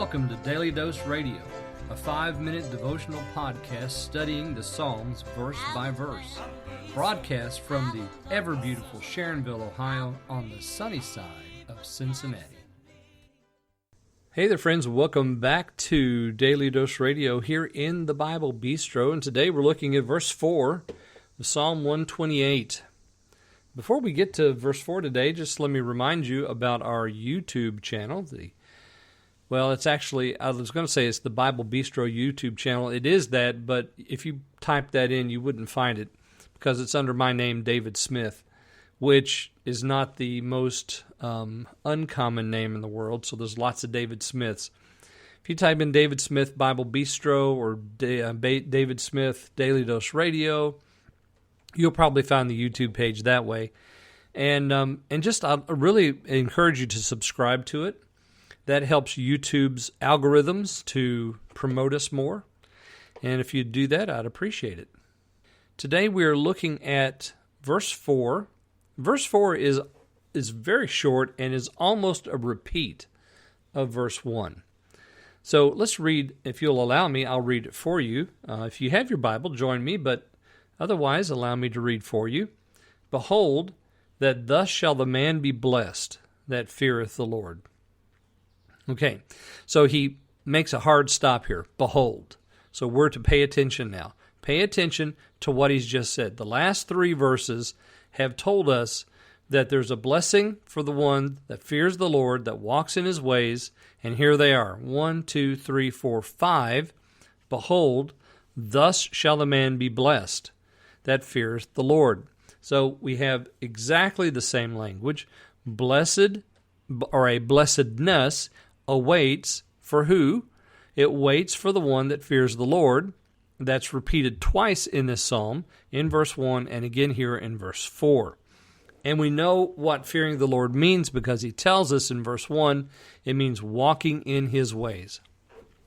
welcome to Daily Dose Radio, a 5-minute devotional podcast studying the Psalms verse by verse, broadcast from the ever-beautiful Sharonville, Ohio, on the sunny side of Cincinnati. Hey there, friends. Welcome back to Daily Dose Radio here in the Bible Bistro, and today we're looking at verse 4 of Psalm 128. Before we get to verse 4 today, just let me remind you about our YouTube channel. It's actually, I was going to say it's the Bible Bistro YouTube channel. It is that, but if you type that in, you wouldn't find it because it's under my name, David Smith, which is not the most uncommon name in the world, so there's lots of David Smiths. If you type in David Smith Bible Bistro or David Smith Daily Dose Radio, you'll probably find the YouTube page that way. And I really encourage you to subscribe to it. That helps YouTube's algorithms to promote us more. And if you do that, I'd appreciate it. Today we are looking at verse 4. Verse 4 is very short and is almost a repeat of verse 1. So let's read, if you'll allow me, I'll read it for you. If you have your Bible, join me, but otherwise allow me to read for you. Behold, that thus shall the man be blessed that feareth the Lord. Okay, so he makes a hard stop here. Behold. So we're to pay attention now. Pay attention to what he's just said. The last 3 verses have told us that there's a blessing for the one that fears the Lord, that walks in his ways, and here they are. 1, 2, 3, 4, 5. Behold, thus shall the man be blessed that feareth the Lord. So we have exactly the same language. Blessed, or a blessedness, awaits for who? It waits for the one that fears the Lord. That's repeated twice in this psalm, in verse 1 and again here in verse 4. And we know what fearing the Lord means because he tells us in verse 1, it means walking in his ways.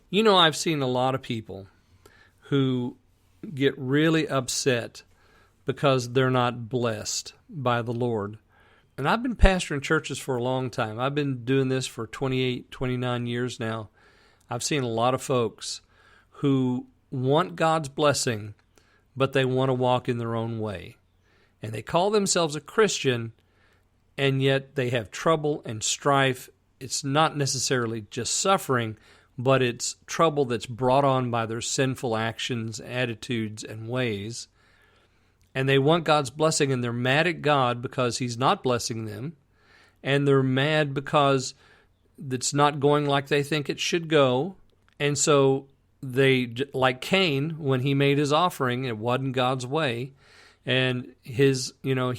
You know, I've seen a lot of people who get really upset because they're not blessed by the Lord. And I've been pastoring churches for a long time. I've been doing this for 28, 29 years now. I've seen a lot of folks who want God's blessing, but they want to walk in their own way. And they call themselves a Christian, and yet they have trouble and strife. It's not necessarily just suffering, but it's trouble that's brought on by their sinful actions, attitudes, and ways. And they want God's blessing, and they're mad at God because he's not blessing them. And they're mad because it's not going like they think it should go. And so they, like Cain, when he made his offering, it wasn't God's way. And he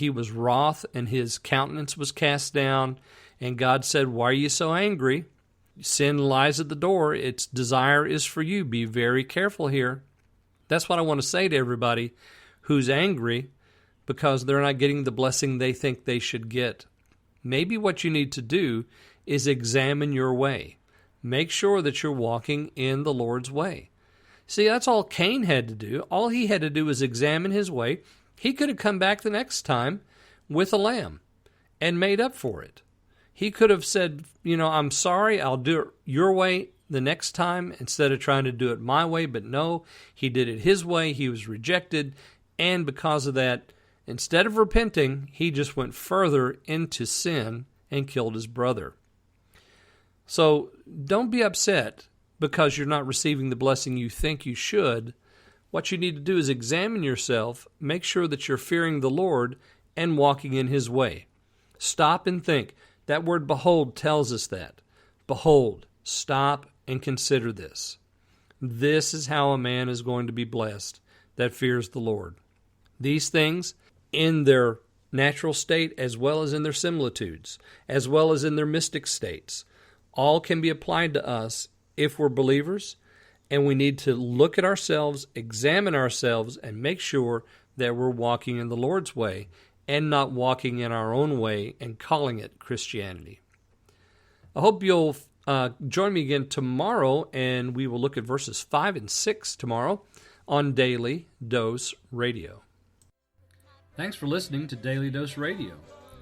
was wroth, and his countenance was cast down. And God said, why are you so angry? Sin lies at the door. Its desire is for you. Be very careful here. That's what I want to say to everybody who's angry because they're not getting the blessing they think they should get. Maybe what you need to do is examine your way. Make sure that you're walking in the Lord's way. See, that's all Cain had to do. All he had to do was examine his way. He could have come back the next time with a lamb and made up for it. He could have said, I'm sorry, I'll do it your way the next time instead of trying to do it my way. But no, he did it his way. He was rejected. And because of that, instead of repenting, he just went further into sin and killed his brother. So don't be upset because you're not receiving the blessing you think you should. What you need to do is examine yourself, make sure that you're fearing the Lord and walking in his way. Stop and think. That word behold tells us that. Behold, stop and consider this. This is how a man is going to be blessed that fears the Lord. These things, in their natural state as well as in their similitudes, as well as in their mystic states, all can be applied to us if we're believers, and we need to look at ourselves, examine ourselves, and make sure that we're walking in the Lord's way and not walking in our own way and calling it Christianity. I hope you'll join me again tomorrow, and we will look at verses 5 and 6 tomorrow on Daily Dose Radio. Thanks for listening to Daily Dose Radio.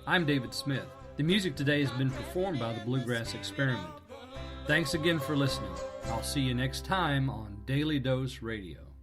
I'm David Smith. The music today has been performed by the Bluegrass Experiment. Thanks again for listening. I'll see you next time on Daily Dose Radio.